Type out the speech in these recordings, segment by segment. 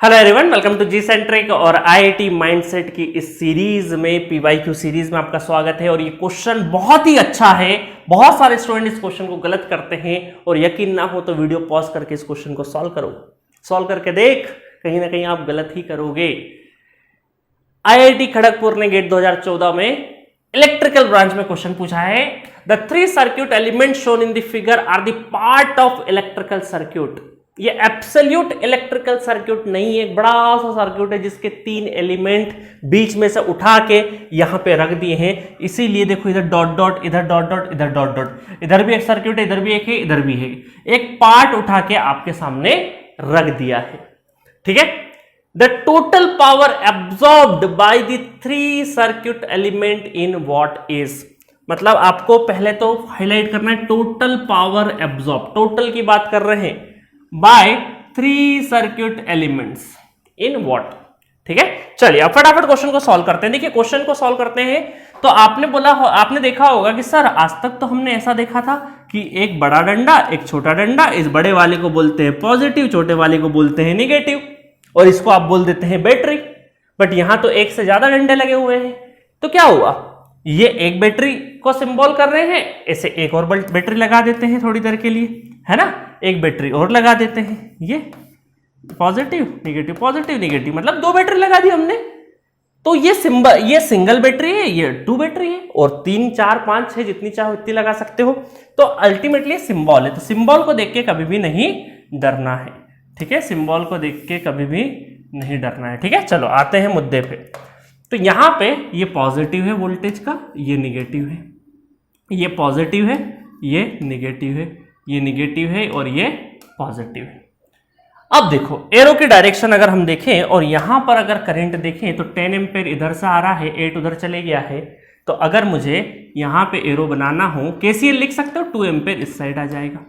Hello everyone, welcome to JEE centric और IIT mindset की इस सीरीज में पीवाईक्यू सीरीज में आपका स्वागत है। और ये क्वेश्चन बहुत ही अच्छा है। बहुत सारे स्टूडेंट इस क्वेश्चन को गलत करते हैं और यकीन ना हो तो वीडियो पॉज करके इस क्वेश्चन को सॉल्व करो, सॉल्व करके देख, कहीं ना कहीं आप गलत ही करोगे। आईआईटी खड़गपुर ने गेट 2014 में इलेक्ट्रिकल ब्रांच में क्वेश्चन पूछा है, the three circuit element shown in the figure are the part of electrical circuit. ये एब्सोल्यूट इलेक्ट्रिकल सर्क्यूट नहीं है, बड़ा सा सर्क्यूट है जिसके तीन एलिमेंट बीच में से उठा के यहां पे रख दिए हैं। इसीलिए देखो, इधर डॉट डॉट, इधर डॉट डॉट, इधर डॉट डॉट, इधर भी एक सर्क्यूट है, इधर भी एक है, इधर भी है। एक पार्ट उठा के आपके सामने रख दिया है, ठीक है। The total power absorbed by the three circuit element in what is, मतलब आपको पहले तो हाईलाइट करना है टोटल पावर एब्सॉर्ब, टोटल की बात कर रहे हैं, by three circuit elements in what, ठीक है। चलिए अब फटाफट क्वेश्चन को सॉल्व करते हैं। देखिए क्वेश्चन को सॉल्व करते हैं तो आपने देखा होगा कि सर आज तक तो हमने ऐसा देखा था कि एक बड़ा डंडा एक छोटा डंडा, इस बड़े वाले को बोलते हैं पॉजिटिव, छोटे वाले को बोलते हैं निगेटिव, और इसको आप बोल देते हैं बैटरी। बट यहां तो एक से ज्यादा डंडे लगे हुए हैं, तो क्या हुआ, ये एक बैटरी को सिंबल कर रहे हैं, ऐसे एक और बैटरी लगा देते हैं थोड़ी देर के लिए, है ना, एक बैटरी और लगा देते हैं, ये पॉजिटिव निगेटिव, मतलब दो बैटरी लगा दी हमने। तो ये सिंगल बैटरी है, ये टू बैटरी है, और 3 4 5 6 जितनी चाहो उतनी लगा सकते हो। तो अल्टीमेटली सिंबल है, तो सिंबल को देख के कभी भी नहीं डरना है, ठीक है। सिंबल को देख के कभी भी नहीं डरना है, ठीक है। चलो आते हैं मुद्दे पे। तो यहां पे ये पॉजिटिव है वोल्टेज का, ये निगेटिव है, ये पॉजिटिव है, ये निगेटिव है, ये निगेटिव है और ये पॉजिटिव है। अब देखो एरो की डायरेक्शन अगर हम देखें और यहां पर अगर करंट देखें तो 10 एम्पीयर इधर से आ रहा है, 8 उधर चले गया है। तो अगर मुझे यहां पे एरो बनाना हो, केसीएल लिख सकते हो, 2 एम्पीयर इस साइड आ जाएगा,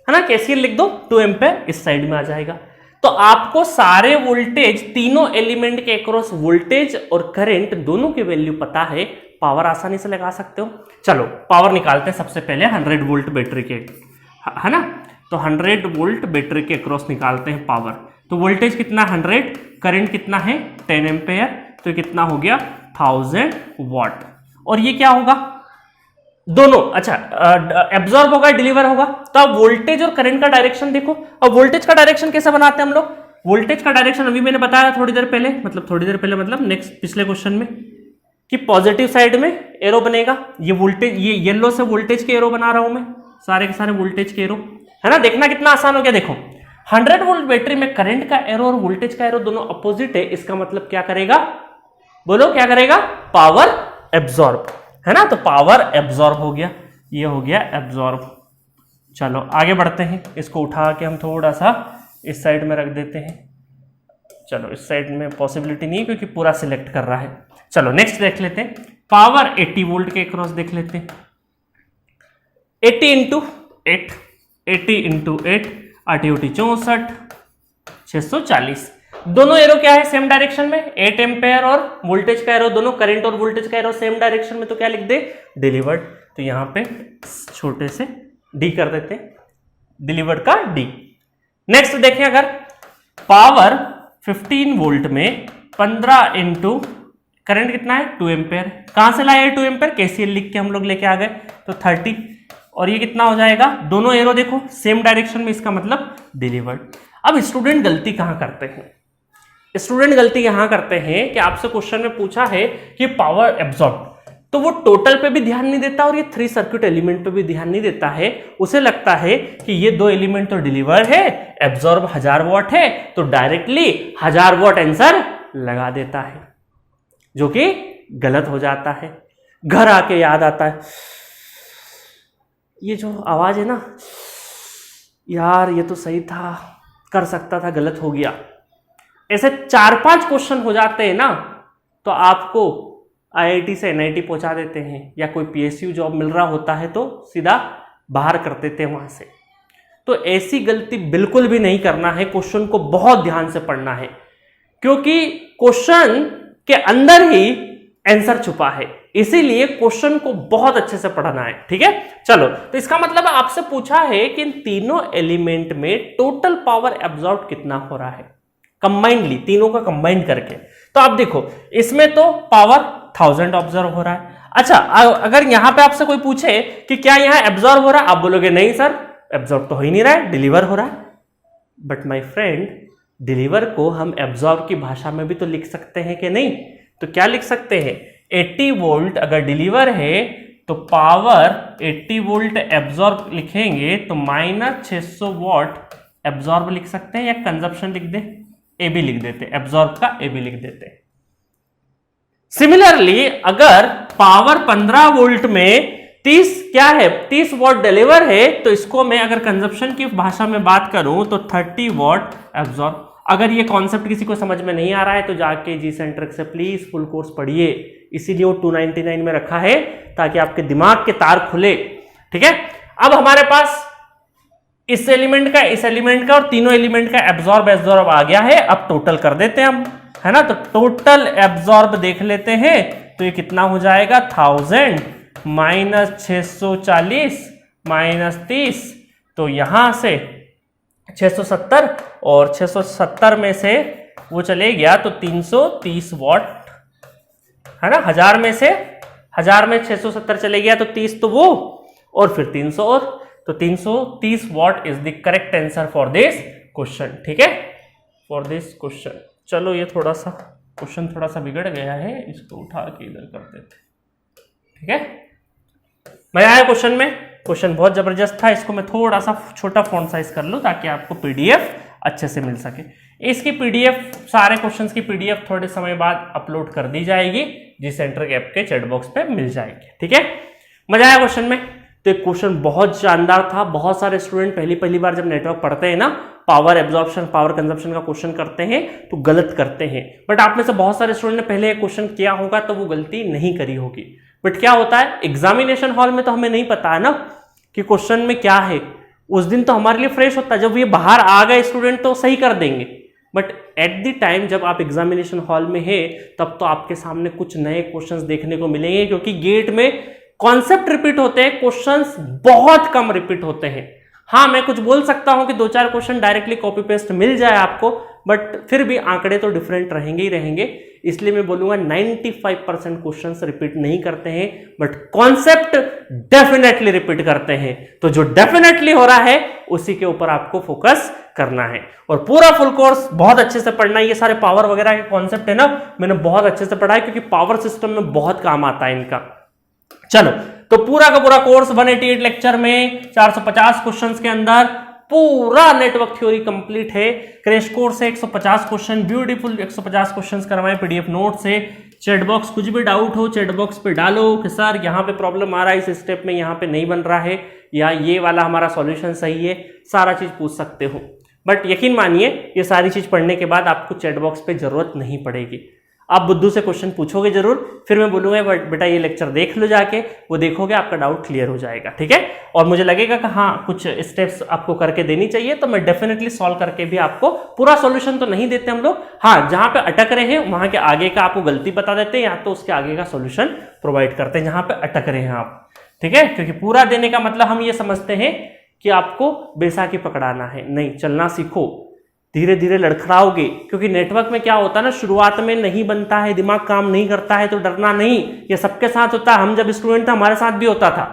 है ना, केसीएल लिख दो, 2 एम्पीयर इस साइड में आ जाएगा। तो आपको सारे वोल्टेज, तीनों एलिमेंट के अक्रॉस वोल्टेज और करंट दोनों की वैल्यू पता है, पावर आसानी से लगा सकते हो। चलो पावर निकालते हैं सबसे पहले 100 वोल्ट बैटरी के, है ना। तो 100 वोल्ट बैटरी के अक्रॉस निकालते हैं पावर। तो वोल्टेज कितना 100, करंट कितना है 10 एम्पीयर, तो कितना हो गया 1000 वाट। और ये क्या होगा, दोनों अच्छा एब्जॉर्ब होगा, डिलीवर होगा। तो अब वोल्टेज और करंट का डायरेक्शन देखो। अब वोल्टेज का डायरेक्शन कैसे बनाते हैं हम लोग, वोल्टेज का डायरेक्शन अभी मैंने बताया थोड़ी देर पहले, मतलब नेक्स्ट पिछले क्वेश्चन में, कि पॉजिटिव साइड में एरो बनेगा। ये वोल्टेज, ये येलो से वोल्टेज के एरो बना रहा हूं मैं, सारे के सारे वोल्टेज के एरो, है ना। देखना कितना आसान हो गया। देखो 100 वोल्ट बैटरी में करंट का एरो और वोल्टेज का एरो दोनों अपोजिट है, इसका मतलब क्या करेगा, बोलो क्या करेगा, पावर एब्जॉर्ब, है ना। तो पावर एब्जॉर्ब हो गया, ये हो गया एब्जॉर्ब। चलो आगे बढ़ते हैं, इसको उठा के हम थोड़ा सा इस साइड में रख देते हैं। चलो इस साइड में पॉसिबिलिटी नहीं है क्योंकि पूरा सिलेक्ट कर रहा है। चलो नेक्स्ट देख लेते हैं, पावर 80 वोल्ट के क्रॉस देख लेते हैं। 80 इंटू 8, 80 इंटू 8, 8 64, 640। दोनों एरो क्या है, सेम डायरेक्शन में, 8 एम्पेयर और वोल्टेज का एरो, दोनों करंट और वोल्टेज का एरो सेम डायरेक्शन में, तो क्या लिख दे, डिलीवर्ड। तो यहां पे छोटे से डी कर देते, डिलीवर्ड का डी। नेक्स्ट देखें, अगर पावर 15 वोल्ट में 15 इंटू करंट कितना है 2 एम्पेयर, कहां से लाए 2 एम्पेयर, केसीएल लिख के हम लोग लेके आ गए, तो 30। और ये कितना हो जाएगा, दोनों एरो देखो सेम डायरेक्शन में, इसका मतलब डिलीवर्ड। अब स्टूडेंट गलती कहां करते हैं, स्टूडेंट गलती यहां करते हैं कि आपसे क्वेश्चन में पूछा है कि पावर एब्जॉर्ब, तो वो टोटल पे भी ध्यान नहीं देता और ये 3 सर्किट एलिमेंट पे भी ध्यान नहीं देता है। उसे लगता है कि ये 2 एलिमेंट तो डिलीवर है, एब्जॉर्ब 1000 वाट है, तो डायरेक्टली 1000 वाट आंसर लगा देता है, जो कि गलत हो जाता है। घर आके याद आता है, ये जो आवाज है ना यार, ये तो सही था, कर सकता था, गलत हो गया। ऐसे 4-5 क्वेश्चन हो जाते हैं ना, तो आपको आईआईटी से एनआईटी पहुंचा देते हैं, या कोई पीएसयू जॉब मिल रहा होता है तो सीधा बाहर कर देते हैं वहां से। तो ऐसी गलती बिल्कुल भी नहीं करना है, क्वेश्चन को बहुत ध्यान से पढ़ना है, क्योंकि क्वेश्चन के अंदर ही आंसर छुपा है, इसीलिए क्वेश्चन को बहुत अच्छे से पढ़ना है, ठीक है। चलो तो इसका मतलब आपसे पूछा है कि इन तीनों एलिमेंट में टोटल पावर एब्जॉर्ब कितना हो रहा है, कंबाइंडली, तीनों का कंबाइंड करके। तो आप देखो इसमें तो पावर 1000 ऑब्जर्व हो रहा है। अच्छा, अगर यहां पे आपसे कोई पूछे कि क्या यहां एब्जॉर्ब हो रहा है, आप बोलोगे नहीं सर एब्जॉर्ब तो हो ही नहीं रहा है, डिलीवर हो रहा है। बट माय फ्रेंड, डिलीवर को हम एब्जॉर्ब की भाषा में भी तो लिख सकते हैं कि नहीं? तो क्या लिख सकते हैं, 80 वोल्ट अगर डिलीवर है तो पावर 80 वोल्ट एब्जॉर्ब लिखेंगे तो माइनस 600 वॉट एब्जॉर्ब लिख सकते हैं, या कंजप्शन लिख दे, ए बी लिख देते, एब्जॉर्ब का ए बी लिख देते। सिमिलरली अगर पावर 15 वोल्ट में 30 क्या है, 30 वॉट डिलीवर है, तो इसको मैं अगर कंजप्शन की भाषा में बात करूं तो 30 वॉट एब्जॉर्ब। अगर ये कॉन्सेप्ट किसी को समझ में नहीं आ रहा है तो जाके जी सेंट्रिक से प्लीज फुल कोर्स पढ़िए, इसीलिए वो 299 में रखा है ताकि आपके दिमाग के तार खुले। ठीक है, अब हमारे पास इस एलिमेंट का, इस एलिमेंट का और तीनों एलिमेंट का एब्जॉर्ब आ गया है। अब टोटल कर देते हैं हम, है ना। तो टोटल एब्जॉर्ब देख लेते हैं, तो ये कितना हो जाएगा, 1000 माइनस 640 माइनस 30, तो यहां से 670 और 670 में से वो चले गया तो 330 वॉट, है ना। 1000 में से 670 चले गया तो 30 तो वो, और फिर 300 और, तो 330 what is the correct answer for this question. ठीक है, फॉर दिस क्वेश्चन। चलो ये थोड़ा सा क्वेश्चन थोड़ा सा बिगड़ गया है, इसको उठा के इधर कर देते। ठीक है, मजा आया क्वेश्चन में? क्वेश्चन बहुत जबरदस्त था, इसको मैं थोड़ा सा छोटा फॉन्ट साइज कर लूं ताकि आपको पीडीएफ अच्छे से मिल सके। इसकी पीडीएफ, सारे क्वेश्चंस की पीडीएफ थोड़े समय बाद अपलोड कर दी जाएगी, जी सेंट्रिक ऐप के चैट बॉक्स पे मिल जाएगी। ठीक है, मजा आया क्वेश्चन में? तो एक क्वेश्चन बहुत शानदार था। बहुत सारे स्टूडेंट पहली बार जब नेटवर्क पढ़ते हैं ना, पावर एब्जॉर्प्शन पावर कंजप्शन का क्वेश्चन करते हैं तो गलत करते हैं। बट आप में से बहुत सारे स्टूडेंट ने पहले क्वेश्चन किया होगा तो वो गलती नहीं करी होगी। बट क्या होता है, एग्जामिनेशन हॉल में तो हमें नहीं पता है ना कि क्वेश्चन में क्या है। उस दिन तो हमारे लिए फ्रेश होता है, जब ये बाहर आ गए स्टूडेंट तो सही कर देंगे। बट एट द टाइम जब आप एग्जामिनेशन हॉल में है तब तो आपके सामने कुछ नए क्वेश्चंस देखने को मिलेंगे, क्योंकि गेट में कॉन्सेप्ट रिपीट होते हैं, क्वेश्चंस बहुत कम रिपीट होते हैं। हाँ, मैं कुछ बोल सकता हूं कि 2-4 क्वेश्चन डायरेक्टली कॉपी पेस्ट मिल जाए आपको, बट फिर भी आंकड़े तो डिफरेंट रहेंगे ही रहेंगे। इसलिए मैं बोलूंगा 95% क्वेश्चंस रिपीट नहीं करते हैं, बट कॉन्सेप्ट डेफिनेटली रिपीट करते हैं। तो जो डेफिनेटली हो रहा है उसी के ऊपर आपको फोकस करना है, और पूरा फुल कोर्स बहुत अच्छे से पढ़ना है। ये सारे पावर वगैरह के कॉन्सेप्ट है ना, मैंने बहुत अच्छे से पढ़ा है, क्योंकि पावर सिस्टम में बहुत काम आता है इनका। चलो, तो पूरा का पूरा कोर्स 188 लेक्चर में 450 क्वेश्चंस के अंदर पूरा नेटवर्क थ्योरी कंप्लीट है। क्रैश कोर्स से 150 क्वेश्चन, ब्यूटीफुल 150 क्वेश्चंस करवाए पीडीएफ नोट से। चैट बॉक्स, कुछ भी डाउट हो चैट बॉक्स पे डालो कि सर यहाँ पे प्रॉब्लम आ रहा है, इस स्टेप में यहाँ पे नहीं बन रहा है, या ये वाला हमारा सॉल्यूशन सही है, सारा चीज पूछ सकते हो। बट यकीन मानिए ये सारी चीज पढ़ने के बाद आपको चैट बॉक्स पे जरूरत नहीं पड़ेगी। आप बुद्धू से क्वेश्चन पूछोगे जरूर, फिर मैं बोलूंगा बेटा ये लेक्चर देख लो जाके, वो देखोगे आपका डाउट क्लियर हो जाएगा। ठीक है, और मुझे लगेगा कि हाँ कुछ स्टेप्स आपको करके देनी चाहिए, तो मैं डेफिनेटली सॉल्व करके भी आपको, पूरा सॉल्यूशन तो नहीं देते हम लोग, हाँ जहां पे अटक रहे हैं वहां के आगे का आपको गलती बता देते हैं, या तो उसके आगे का सॉल्यूशन प्रोवाइड करते हैं जहां पे अटक रहे हैं आप। ठीक है, क्योंकि पूरा देने का मतलब हम ये समझते हैं कि आपको बैसाखी पकड़ाना है, नहीं, चलना सीखो, धीरे धीरे लड़खड़ाओगे। क्योंकि नेटवर्क में क्या होता है ना, शुरुआत में नहीं बनता है, दिमाग काम नहीं करता है, तो डरना नहीं, ये सबके साथ होता है। हम जब स्टूडेंट थे हमारे साथ भी होता था,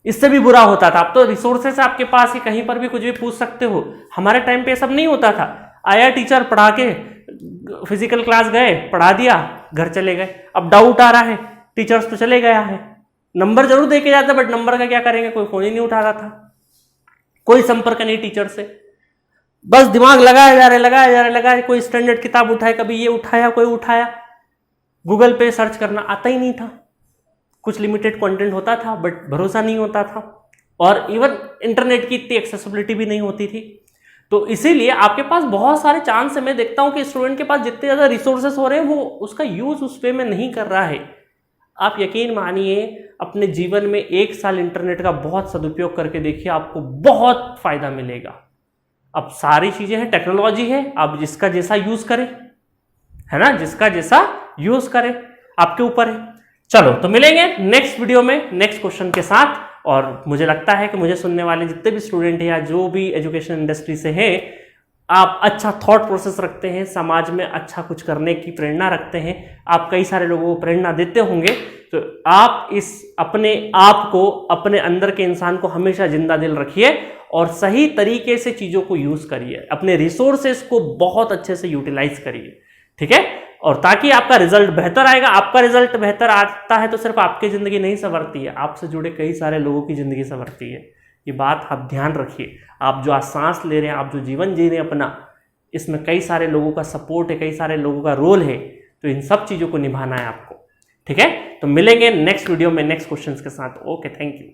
इससे भी बुरा होता था। अब तो रिसोर्सेस आपके पास ही, कहीं पर भी कुछ भी पूछ सकते हो। हमारे टाइम पे ये सब नहीं होता था। आया टीचर, पढ़ा के फिजिकल क्लास गए, पढ़ा दिया, घर चले गए। अब डाउट आ रहा है, टीचर्स तो चले गया है, नंबर जरूर दे के जाते, बट नंबर का क्या करेंगे, कोई फोन ही नहीं उठा रहा था, कोई संपर्क नहीं टीचर से, बस दिमाग लगाया जा रहा है। कोई स्टैंडर्ड किताब उठाए, कभी ये उठाया, कोई उठाया, गूगल पे सर्च करना आता ही नहीं था। कुछ लिमिटेड कंटेंट होता था बट भरोसा नहीं होता था, और इवन इंटरनेट की इतनी एक्सेसिबिलिटी भी नहीं होती थी। तो इसीलिए आपके पास बहुत सारे चांस है। मैं देखता हूं कि स्टूडेंट के पास जितने ज्यादा रिसोर्सेस हो रहे हैं, वो उसका यूज उस वे में नहीं कर रहा है। आप यकीन मानिए, अपने जीवन में 1 साल इंटरनेट का बहुत सदुपयोग करके देखिए, आपको बहुत फायदा मिलेगा। अब सारी चीजें हैं, टेक्नोलॉजी है, आप जिसका जैसा यूज करें, है ना, जिसका जैसा यूज करें, आपके ऊपर है। चलो, तो मिलेंगे नेक्स्ट वीडियो में नेक्स्ट क्वेश्चन के साथ। और मुझे लगता है कि मुझे सुनने वाले जितने भी स्टूडेंट हैं या जो भी एजुकेशन इंडस्ट्री से हैं, आप अच्छा थॉट प्रोसेस रखते हैं, समाज में अच्छा कुछ करने की प्रेरणा रखते हैं, आप कई सारे लोगों को प्रेरणा देते होंगे, तो आप इस अपने आप को, अपने अंदर के इंसान को हमेशा जिंदा दिल रखिए और सही तरीके से चीज़ों को यूज़ करिए, अपने रिसोर्सेस को बहुत अच्छे से यूटिलाइज करिए, ठीक है। और ताकि आपका रिजल्ट बेहतर आएगा। आपका रिजल्ट बेहतर आता है तो सिर्फ आपकी ज़िंदगी नहीं संवरती है, आपसे जुड़े कई सारे लोगों की ज़िंदगी संवरती है। ये बात आप ध्यान रखिए। आप जो आज सांस ले रहे हैं, आप जो जीवन जी रहे हैं अपना, इसमें कई सारे लोगों का सपोर्ट है, कई सारे लोगों का रोल है, तो इन सब चीज़ों को निभाना है आपको, ठीक है। तो मिलेंगे नेक्स्ट वीडियो में नेक्स्ट क्वेश्चंस के साथ। Okay, thank you.